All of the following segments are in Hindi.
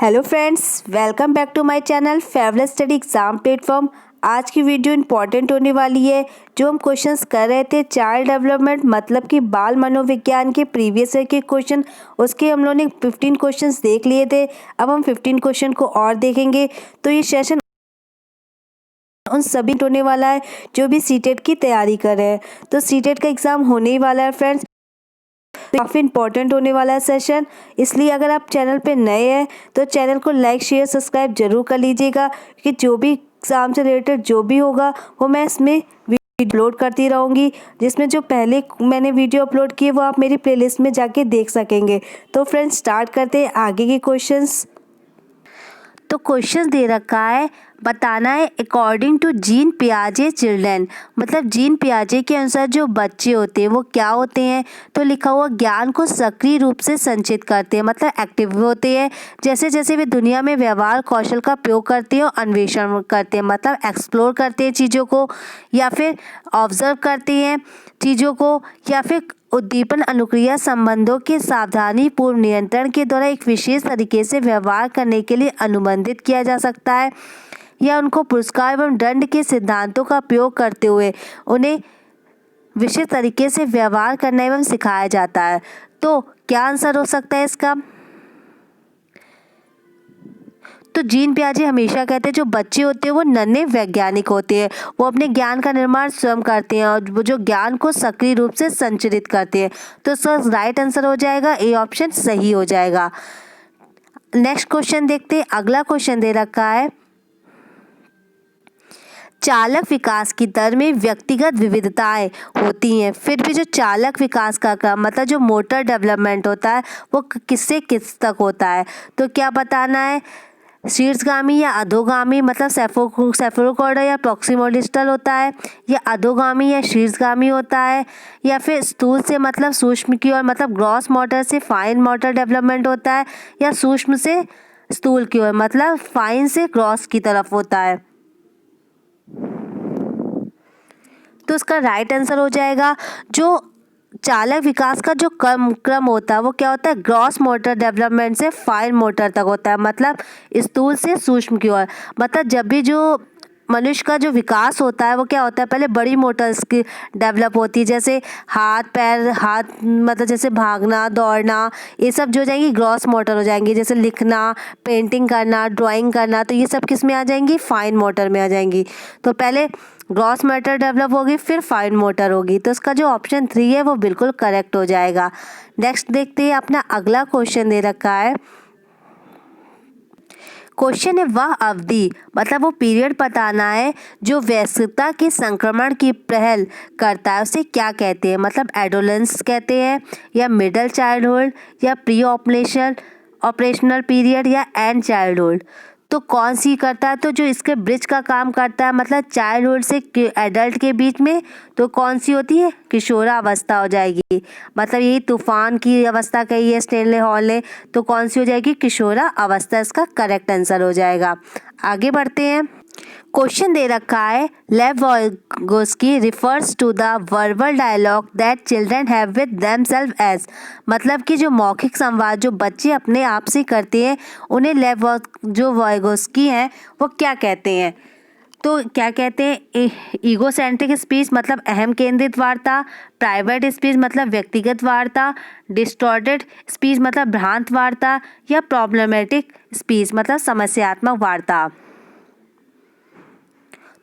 Hello friends, welcome back to my channel favourite study exam platform. आज की वीडियो इंपॉर्टेंट होने वाली है। जो हम क्वेश्चंस कर रहे थे चाइल्ड डेवलपमेंट मतलब कि बाल मनोविज्ञान के प्रीवियस ईयर के क्वेश्चन, उसके हम लोगों ने 15 क्वेश्चंस देख लिए थे। अब हम 15 क्वेश्चन को और देखेंगे। तो ये सेशन उन सभी होने वाला है जो भी सीटेट की तैयारी कर रहे हैं। तो सीटेट का एग्ज़ाम होने ही वाला है फ्रेंड्स, काफ़ी इंपॉर्टेंट होने वाला है सेशन। इसलिए अगर आप चैनल पे नए हैं तो चैनल को लाइक शेयर सब्सक्राइब जरूर कर लीजिएगा, कि जो भी एग्ज़ाम से रिलेटेड जो भी होगा वो मैं इसमें वीडियो अपलोड करती रहूँगी। जिसमें जो पहले मैंने वीडियो अपलोड किए वो आप मेरी प्लेलिस्ट में जाके देख सकेंगे। तो फ्रेंड्स स्टार्ट करते हैं आगे के क्वेश्चंस। तो क्वेश्चन दे रखा है, बताना है अकॉर्डिंग टू जीन पियाजे चिल्ड्रन, मतलब जीन पियाजे के अनुसार जो बच्चे होते हैं वो क्या होते हैं। तो लिखा हुआ ज्ञान को सक्रिय रूप से संचित करते हैं, मतलब एक्टिव होते हैं। जैसे जैसे वे दुनिया में व्यवहार कौशल का प्रयोग करते हैं और अन्वेषण करते हैं, मतलब एक्सप्लोर करते हैं चीज़ों को, या फिर ऑब्जर्व करते हैं चीज़ों को, या फिर उद्दीपन अनुक्रिया संबंधों के सावधानी पूर्व नियंत्रण के द्वारा एक विशेष तरीके से व्यवहार करने के लिए अनुबंधित किया जा सकता है, या उनको पुरस्कार एवं दंड के सिद्धांतों का प्रयोग करते हुए उन्हें विशेष तरीके से व्यवहार करना एवं सिखाया जाता है। तो क्या आंसर हो सकता है इसका? तो जीन पियाजे हमेशा कहते हैं जो बच्चे होते हैं वो नन्हे वैज्ञानिक होते हैं, वो अपने ज्ञान का निर्माण स्वयं करते हैं और वो जो ज्ञान को सक्रिय रूप से संचरित करते हैं। तो इसका राइट आंसर हो जाएगा ए ऑप्शन सही हो जाएगा। नेक्स्ट क्वेश्चन देखते हैं। अगला क्वेश्चन दे रखा है, चालक विकास की दर में व्यक्तिगत विविधताएं होती हैं, फिर भी जो चालक विकास का क्रम मतलब जो मोटर डेवलपमेंट होता है वो किससे किस तक होता है। तो क्या बताना है, शीर्षगामी या अधोगामी, मतलब सेफलोकॉर्डा या प्रॉक्सिमोडिस्टल होता है, या अधोगामी या शीर्षगामी होता है, या फिर स्थूल से मतलब सूक्ष्म की ओर मतलब ग्रॉस मोटर से फाइन मोटर डेवलपमेंट होता है, या सूक्ष्म से स्थूल की ओर मतलब फाइन से ग्रॉस की तरफ होता है। तो इसका राइट आंसर हो जाएगा, जो चालक विकास का जो क्रम होता है वो क्या होता है, ग्रॉस मोटर डेवलपमेंट से फाइन मोटर तक होता है, मतलब स्थूल से सूक्ष्म की ओर। मतलब जब भी जो मनुष्य का जो विकास होता है वो क्या होता है, पहले बड़ी मोटर्स की डेवलप होती है, जैसे हाथ मतलब जैसे भागना दौड़ना, ये सब जो हो जाएंगी ग्रॉस मोटर हो जाएंगी। जैसे लिखना, पेंटिंग करना, ड्राइंग करना, तो ये सब किस में आ जाएंगी, फाइन मोटर में आ जाएंगी। तो पहले ग्रॉस मोटर डेवलप होगी फिर फाइन मोटर होगी। तो इसका जो ऑप्शन 3 है वो बिल्कुल करेक्ट हो जाएगा। नेक्स्ट देखते हैं, अपना अगला क्वेश्चन दे रखा है। क्वेश्चन है, वह अवधि मतलब वो पीरियड बताना है जो वयस्कता के संक्रमण की पहल करता है, उसे क्या कहते हैं। मतलब एडोलेंस कहते हैं, या मिडल चाइल्डहुड, या प्री ऑपरेशनल पीरियड, या एंड चाइल्डहुड। तो कौन सी करता है, तो जो इसके ब्रिज का काम करता है मतलब चाइल्डहुड से एडल्ट के बीच में, तो कौन सी होती है, किशोरावस्था हो जाएगी। मतलब यही तूफान की अवस्था कही है स्टेनले हॉल ने, तो कौन सी हो जाएगी, किशोरावस्था इसका करेक्ट आंसर हो जाएगा। आगे बढ़ते हैं। क्वेश्चन दे रखा है, Lev Vygotsky refers to the verbal dialogue that children have with themselves as, मतलब कि जो मौखिक संवाद जो बच्चे अपने आप से करते हैं उन्हें जो वाइगोस्की हैं वो क्या कहते हैं। तो क्या कहते हैं, ईगोसेंट्रिक स्पीच मतलब अहम केंद्रित वार्ता, प्राइवेट स्पीच मतलब व्यक्तिगत वार्ता, डिस्टॉर्टेड स्पीच मतलब भ्रांत वार्ता, या प्रॉब्लमेटिक स्पीच मतलब समस्यात्मक वार्ता।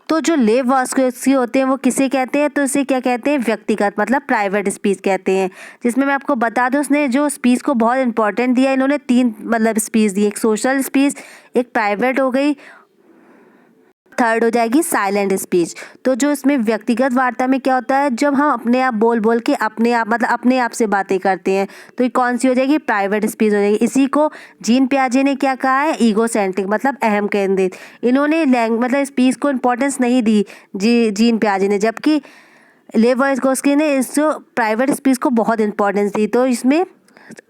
तो जो लेव वाइगोस्की होते हैं वो किसे कहते हैं, तो इसे क्या कहते हैं, व्यक्तिगत मतलब प्राइवेट स्पीच कहते हैं। जिसमें मैं आपको बता दूं, उसने जो स्पीच को बहुत इंपॉर्टेंट दिया, इन्होंने 3 मतलब स्पीच दी, एक सोशल स्पीच, एक प्राइवेट हो गई, थर्ड हो जाएगी साइलेंट स्पीच। तो जो इसमें व्यक्तिगत वार्ता में क्या होता है, जब हम अपने आप बोल के अपने आप मतलब अपने आप से बातें करते हैं, तो ये कौन सी हो जाएगी, प्राइवेट स्पीच हो जाएगी। इसी को जीन पियाजे ने क्या कहा है, ईगोसेंट्रिक मतलब अहम केंद्रित। इन्होंने मतलब स्पीच को इम्पोर्टेंस नहीं दी जीन पियाजे ने, जबकि लेव वाइगोस्की ने इस प्राइवेट स्पीच को बहुत इंपॉर्टेंस दी। तो इसमें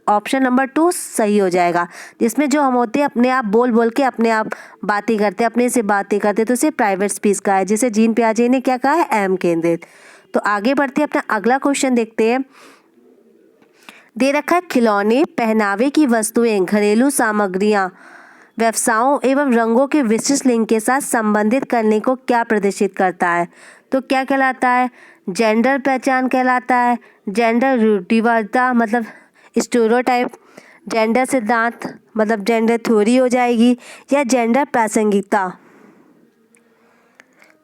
ऑप्शन नंबर 2 सही हो जाएगा, जिसमें जो हम होते हैं अपने आप बोल के अपने आप बातें करते हैं, अपने से बातें करते हैं, तो उसे प्राइवेट स्पीच का है, जिसे जीन पियाजे ने क्या कहा है, अहम केंद्रित। तो आगे बढ़ते हैं, अपना अगला क्वेश्चन देखते हैं। दे रखा है, खिलौने, पहनावे की वस्तुएं, घरेलू सामग्रियां व्यवसायों एवं रंगों के विशिष्ट लिंग के साथ संबंधित करने को क्या प्रदर्शित करता है? तो क्या कहलाता है? जेंडर पहचान कहलाता है, जेंडर रूढ़िवादिता मतलब स्टेरियोटाइप, जेंडर सिद्धांत मतलब जेंडर थ्योरी हो जाएगी, या जेंडर प्रासंगिकता।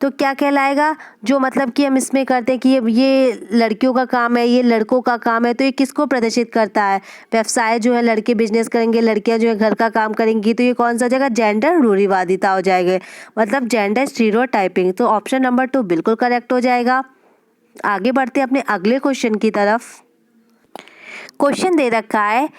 तो क्या कहलाएगा? जो मतलब कि हम इसमें करते हैं कि ये लड़कियों का काम है, ये लड़कों का काम है, तो ये किसको प्रदर्शित करता है? व्यवसाय जो है लड़के बिजनेस करेंगे, लड़कियां जो है घर का काम करेंगी, तो ये कौन सा जगह? जेंडर रूढ़िवादिता हो जाएगा, मतलब जेंडर स्टीरियोटाइपिंग। तो ऑप्शन नंबर 2 बिल्कुल करेक्ट हो जाएगा। आगे बढ़ते हैं अपने अगले क्वेश्चन की तरफ। क्वेश्चन दे रखा है,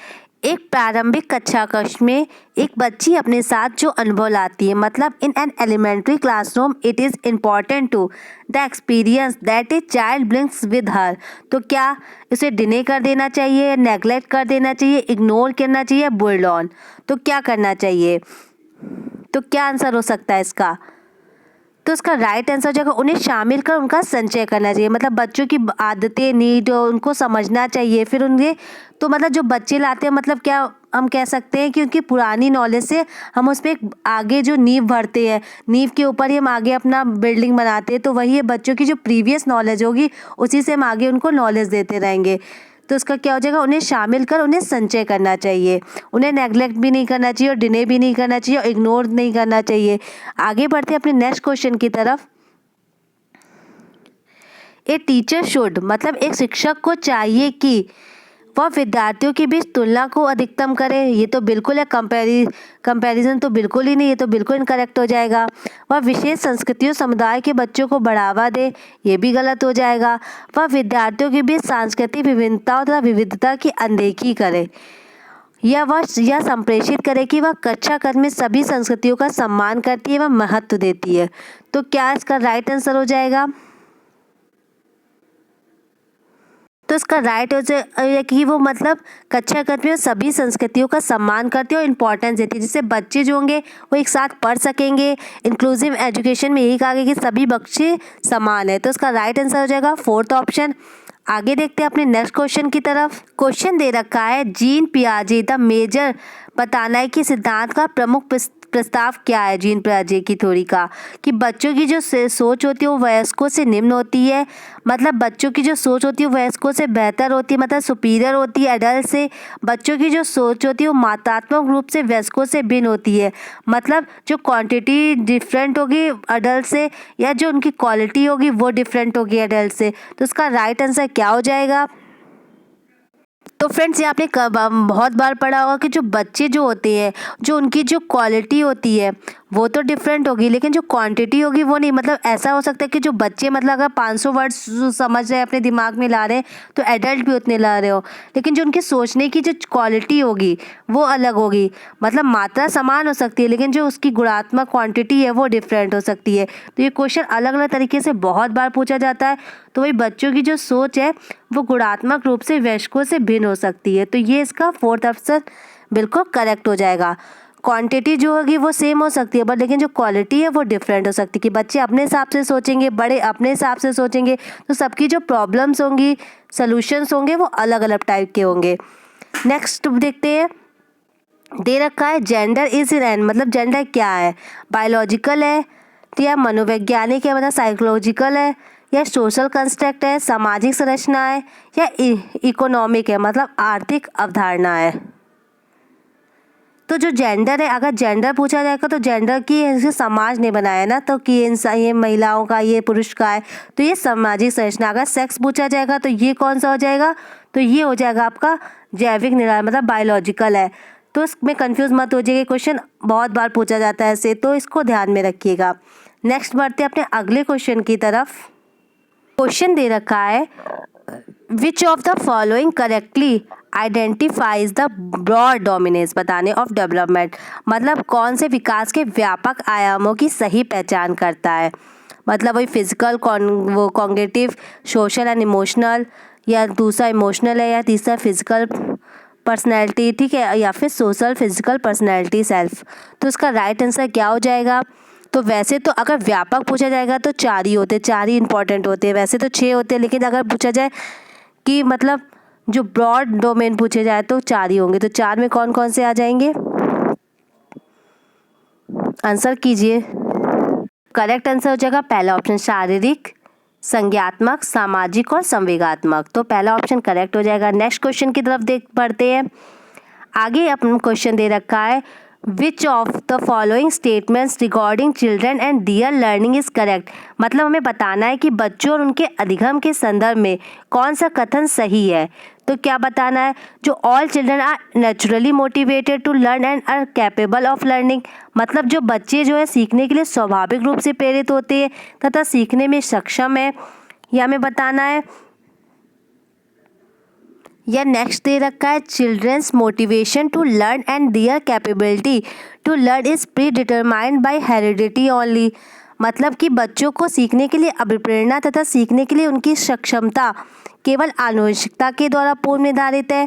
एक प्रारंभिक कक्षा कक्ष में एक बच्ची अपने साथ जो अनुभव लाती है, मतलब in an elementary classroom it is important to the experience that a child brings with her. तो क्या इसे डिने कर देना चाहिए, नेग्लेक्ट कर देना चाहिए, इग्नोर करना चाहिए, बुल्ड ऑन? तो क्या करना चाहिए? तो क्या आंसर हो सकता है इसका? तो इसका राइट आंसर जो है उन्हें शामिल कर उनका संचय करना चाहिए, मतलब बच्चों की आदतें, नीड उनको समझना चाहिए, फिर उनके तो मतलब जो बच्चे लाते हैं, मतलब क्या हम कह सकते हैं कि उनकी पुरानी नॉलेज से हम उस पर आगे जो नींव भरते हैं, नींव के ऊपर ही हम आगे अपना बिल्डिंग बनाते हैं, तो वही है बच्चों की जो प्रीवियस नॉलेज होगी उसी से हम आगे उनको नॉलेज देते रहेंगे। तो इसका क्या हो जाएगा? उन्हें शामिल कर उन्हें संचय करना चाहिए, उन्हें नेग्लेक्ट भी नहीं करना चाहिए और डिने भी नहीं करना चाहिए और इग्नोर नहीं करना चाहिए। आगे बढ़ते हैं अपने नेक्स्ट क्वेश्चन की तरफ। ए टीचर शुड मतलब एक शिक्षक को चाहिए कि वह विद्यार्थियों के बीच तुलना को अधिकतम करे। ये तो बिल्कुल है, कंपैरिजन तो बिल्कुल ही नहीं, ये तो बिल्कुल इनकरेक्ट हो जाएगा। वह विशेष संस्कृतियों समुदाय के बच्चों को बढ़ावा दे, ये भी गलत हो जाएगा। वह विद्यार्थियों के बीच सांस्कृतिक विभिन्नताओं तथा विविधता की अनदेखी करे, या वह यह संप्रेषित करे कि वह कक्षा कक्ष में सभी संस्कृतियों का सम्मान करती है व महत्व देती है। तो क्या इसका राइट आंसर हो जाएगा? तो इसका राइट हो जाए कि वो मतलब कक्षा कक्ष में सभी संस्कृतियों का सम्मान करती है और इम्पोर्टेंस देती है, जिससे बच्चे जो होंगे वो एक साथ पढ़ सकेंगे। इंक्लूसिव एजुकेशन में यही कहा गया कि सभी बच्चे समान है, तो इसका राइट आंसर हो जाएगा 4th ऑप्शन। आगे देखते हैं अपने नेक्स्ट क्वेश्चन की तरफ। क्वेश्चन दे रखा है, जीन पियाजे द मेजर बताना है कि सिद्धांत का प्रमुख प्रस्ताव क्या है? जीन पियाजे की थ्योरी का कि बच्चों की जो सोच होती है वो वयस्कों से निम्न होती है, मतलब बच्चों की जो सोच होती है वयस्कों से बेहतर होती है, मतलब सुपीरियर होती है एडल्ट से। बच्चों की जो सोच होती है वो मात्रात्मक रूप से वयस्कों से भिन्न होती है, मतलब जो क्वांटिटी डिफरेंट होगी एडल्ट से, या जो उनकी क्वालिटी होगी वो डिफरेंट होगी एडल्ट से। तो इसका राइट आंसर क्या हो जाएगा? तो फ्रेंड्स, ये आपने बहुत बार पढ़ा होगा कि जो बच्चे जो होते हैं, जो उनकी जो क्वालिटी होती है वो तो डिफरेंट होगी, लेकिन जो क्वांटिटी होगी वो नहीं। मतलब ऐसा हो सकता है कि जो बच्चे मतलब अगर 500 वर्ड्स समझ रहे हैं, अपने दिमाग में ला रहे हैं, तो एडल्ट भी उतने ला रहे हो, लेकिन जो उनकी सोचने की जो क्वालिटी होगी वो अलग होगी। मतलब मात्रा समान हो सकती है, लेकिन जो उसकी गुणात्मक क्वांटिटी है वो डिफरेंट हो सकती है। तो ये क्वेश्चन अलग अलग तरीके से बहुत बार पूछा जाता है। तो वही बच्चों की जो सोच है वो गुणात्मक रूप से वयस्कों से भिन्न हो सकती है। तो ये इसका 4th ऑप्शन बिल्कुल करेक्ट हो जाएगा। क्वांटिटी जो होगी वो सेम हो सकती है, बट लेकिन जो क्वालिटी है वो डिफरेंट हो सकती है, कि बच्चे अपने हिसाब से सोचेंगे, बड़े अपने हिसाब से सोचेंगे, तो सबकी जो प्रॉब्लम्स होंगी, सॉल्यूशंस होंगे वो अलग अलग टाइप के होंगे। नेक्स्ट देखते हैं, दे रखा है जेंडर इज इन एन, मतलब जेंडर क्या है? बायोलॉजिकल है या मनोवैज्ञानिक है, मतलब साइकोलॉजिकल है, या सोशल कंस्ट्रक्ट है, सामाजिक संरचना है, या इकोनॉमिक है, मतलब आर्थिक अवधारणा है। तो जो जेंडर है, अगर जेंडर पूछा जाएगा तो जेंडर की ऐसे समाज ने बनाया ना, तो कि ये महिलाओं का, ये पुरुष का है, तो ये सामाजिक संरचना। अगर सेक्स पूछा जाएगा तो ये कौन सा हो जाएगा? तो ये हो जाएगा आपका जैविक निर्माण, मतलब बायोलॉजिकल है। तो इसमें कंफ्यूज मत हो जाइए, क्वेश्चन बहुत बार पूछा जाता है ऐसे, तो इसको ध्यान में रखिएगा। नेक्स्ट बढ़ते हैं अपने अगले क्वेश्चन की तरफ। क्वेश्चन दे रखा है, which of the following correctly identifies the broad domains बताने ऑफ डेवलपमेंट, मतलब कौन से विकास के व्यापक आयामों की सही पहचान करता है? मतलब वही physical, cognitive, social and emotional, या दूसरा इमोशनल है, या तीसरा फिजिकल पर्सनैलिटी, ठीक है, या फिर सोशल फिजिकल पर्सनैलिटी सेल्फ। तो इसका राइट आंसर क्या हो जाएगा? तो वैसे तो अगर व्यापक पूछा जाएगा तो 4 ही होते, 4 ही इंपॉर्टेंट होते हैं, वैसे तो 6 होते हैं, लेकिन अगर पूछा जाए कि मतलब जो ब्रॉड डोमेन पूछे जाए तो 4 ही होंगे। तो 4 में कौन कौन से आ जाएंगे? आंसर कीजिए। करेक्ट आंसर हो जाएगा पहला ऑप्शन, शारीरिक, संज्ञात्मक, सामाजिक और संवेगात्मक। तो पहला ऑप्शन करेक्ट हो जाएगा। नेक्स्ट क्वेश्चन की तरफ देख पढ़ते हैं। आगे अपन क्वेश्चन दे रखा है, which of the following statements regarding children and their learning is correct. मतलब हमें बताना है कि बच्चों और उनके अधिगम के संदर्भ में कौन सा कथन सही है। तो क्या बताना है, जो all children are naturally motivated to learn and are capable of learning. मतलब जो बच्चे जो है सीखने के लिए स्वाभाविक रूप से प्रेरित होते हैं तथा सीखने में सक्षम है, यह हमें बताना है। या नेक्स्ट दे रखा है, children's motivation to learn and their capability to learn is predetermined by heredity only. मतलब कि बच्चों को सीखने के लिए अभिप्रेरणा तथा सीखने के लिए उनकी सक्षमता केवल आनुवंशिकता के द्वारा पूर्व निर्धारित है।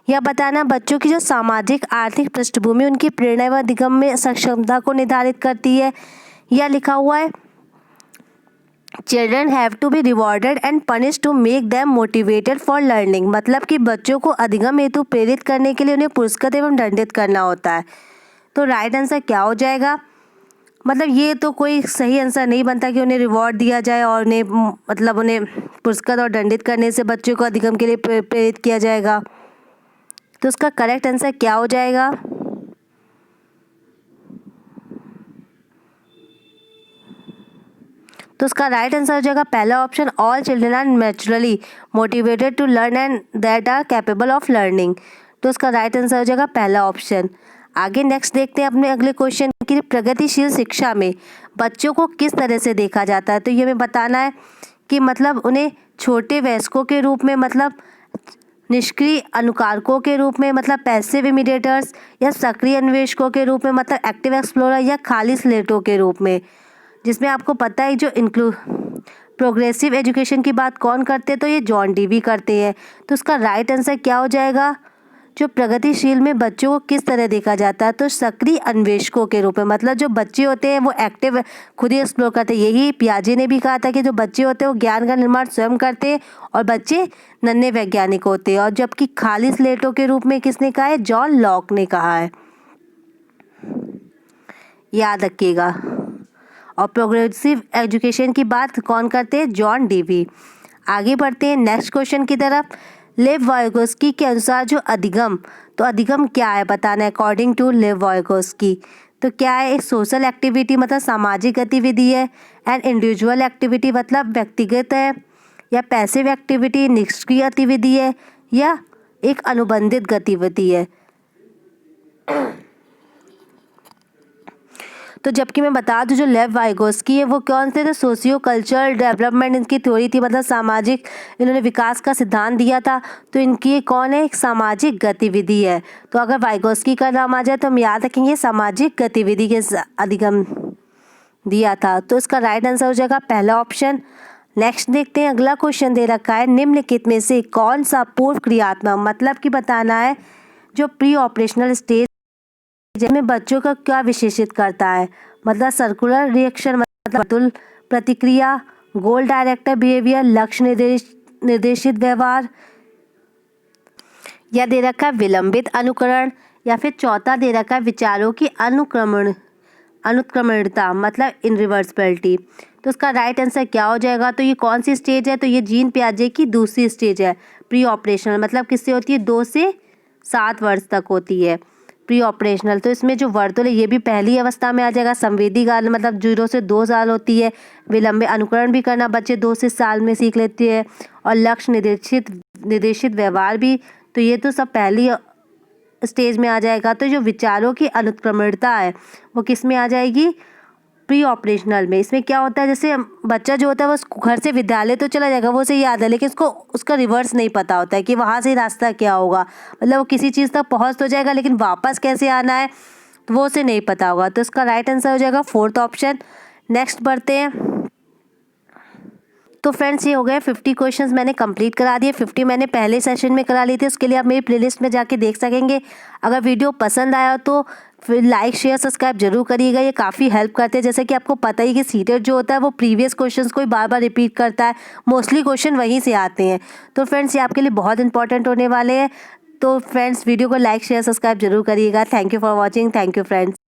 यह बताना बच्चों की जो सामाजिक आर्थिक पृष्ठभूमि उनकी प्रेरणा एवं अधिगम में सक्षमता को निर्धारित करती है। यह लिखा हुआ है, children have to be rewarded and punish to make them motivated for learning. मतलब कि बच्चों को अधिगम हेतु प्रेरित करने के लिए उन्हें पुरस्कृत एवं दंडित करना होता है। तो राइट आंसर क्या हो जाएगा? मतलब ये तो कोई सही आंसर नहीं बनता कि उन्हें रिवॉर्ड दिया जाए और उन्हें पुरस्कृत और दंडित करने से बच्चों को अधिगम के लिए प्रेरित किया जाएगा। तो उसका करेक्ट आंसर क्या हो जाएगा? तो उसका राइट आंसर हो जाएगा पहला option, all children are naturally motivated to learn and that are capable of learning. तो उसका राइट आंसर हो जाएगा पहला ऑप्शन। आगे नेक्स्ट देखते हैं अपने अगले क्वेश्चन की, प्रगतिशील शिक्षा में बच्चों को किस तरह से देखा जाता है। तो ये हमें बताना है कि मतलब उन्हें छोटे वयस्कों के रूप में, मतलब निष्क्रिय अनुकारकों के रूप में, मतलब पैसिव इमिटेटर्स, या सक्रिय अन्वेषकों के रूप में, मतलब एक्टिव एक्सप्लोरर, या खाली स्लेटों के रूप में। जिसमें आपको पता है जो प्रोग्रेसिव एजुकेशन की बात कौन करते हैं, तो ये जॉन डीवी करते हैं। तो उसका राइट आंसर क्या हो जाएगा? जो प्रगतिशील में बच्चों को किस तरह देखा जाता है, तो सक्रिय अन्वेषकों के रूप में। मतलब जो बच्चे होते हैं वो एक्टिव खुद ही एक्सप्लोर करते हैं। यही पियाजे ने भी कहा था कि जो बच्चे होते हैं वो ज्ञान का निर्माण स्वयं करते हैं और बच्चे नन्हे वैज्ञानिक होते हैं। और जबकि खाली स्लेटों के रूप में किसने कहा है? जॉन लॉक ने कहा है, याद रखिएगा। और प्रोग्रेसिव एजुकेशन की बात कौन करते हैं? John Dewey. आगे बढ़ते हैं नेक्स्ट क्वेश्चन की तरफ। लेव वाइगोस्की के अनुसार जो अधिगम, तो अधिगम क्या है बताना है अकॉर्डिंग टू लेव वाइगोस्की। तो क्या है? एक सोशल एक्टिविटी मतलब सामाजिक गतिविधि है, एंड इंडिविजुअल एक्टिविटी मतलब व्यक्तिगत है, या पैसिव एक्टिविटी निष्क्रिय गतिविधि है, या एक अनुबंधित गतिविधि है। तो जबकि मैं बता दूं जो लेव वाइगोस्की है वो कौन थे? तो सोशियो कल्चरल डेवलपमेंट इनकी थ्योरी थी, मतलब सामाजिक इन्होंने विकास का सिद्धांत दिया था। तो इनकी ये कौन है? एक सामाजिक गतिविधि है। तो अगर वाइगोस्की का नाम आ जाए तो हम याद रखेंगे सामाजिक गतिविधि के अधिगम दिया था। तो इसका राइट आंसर हो जाएगा पहला ऑप्शन। नेक्स्ट देखते हैं अगला क्वेश्चन दे रखा है, निम्नलिखित में से कौन सा पूर्व क्रियात्मक, मतलब कि बताना है जो प्री ऑपरेशनल स्टेज में बच्चों का क्या विशेषित करता है। मतलब सर्कुलर रिएक्शन मतलब वर्तुल प्रतिक्रिया, गोल डायरेक्टेड बिहेवियर, लक्ष्य निर्देशित व्यवहार, या दे रखा है विलंबित अनुकरण, या फिर चौथा दे रखा है विचारों की अनुक्रमणिता मतलब इनरिवर्सिबिलिटी। तो उसका राइट आंसर क्या हो जाएगा? तो ये कौन सी स्टेज है? तो ये जीन पियाजे की दूसरी स्टेज है, प्री ऑपरेशनल। मतलब किससे होती है? 2 से 7 वर्ष तक होती है प्री ऑपरेशनल। तो इसमें जो वर्तुल है ये भी पहली अवस्था में आ जाएगा। संवेदी काल मतलब 0 से 2 साल होती है। विलंबित अनुकरण भी करना बच्चे 2 से साल में सीख लेते हैं, और लक्ष्य निर्देशित व्यवहार भी। तो ये तो सब पहली स्टेज में आ जाएगा। तो जो विचारों की अनुक्रमणिता है वो किस में आ जाएगी? प्री ऑपरेशनल में। इसमें क्या होता है, जैसे बच्चा जो होता है वो घर से विद्यालय तो चला जाएगा, वो उसे याद है, लेकिन उसको उसका रिवर्स नहीं पता होता है कि वहाँ से रास्ता क्या होगा। मतलब वो किसी चीज़ तक पहुँच तो जाएगा लेकिन वापस कैसे आना है तो वो उसे नहीं पता होगा। तो इसका राइट आंसर हो जाएगा फोर्थ ऑप्शन। नेक्स्ट बढ़ते हैं। तो फ्रेंड्स ये हो गए 50 क्वेश्चंस मैंने कंप्लीट करा दिए। 50 मैंने पहले सेशन में करा ली थी, उसके लिए आप मेरी प्लेलिस्ट में जाके देख सकेंगे। अगर वीडियो पसंद आया तो फिर लाइक शेयर सब्सक्राइब जरूर करिएगा, ये काफ़ी हेल्प करते हैं। जैसे कि आपको पता ही कि सीटेट जो होता है वो प्रीवियस क्वेश्चंस को ही बार बार रिपीट करता है, मोस्टली क्वेश्चन वहीं से आते हैं। तो फ्रेंड्स ये आपके लिए बहुत इंपॉर्टेंट होने वाले हैं। तो फ्रेंड्स वीडियो को लाइक शेयर सब्सक्राइब जरूर करिएगा। Thank you for watching. Thank you friends.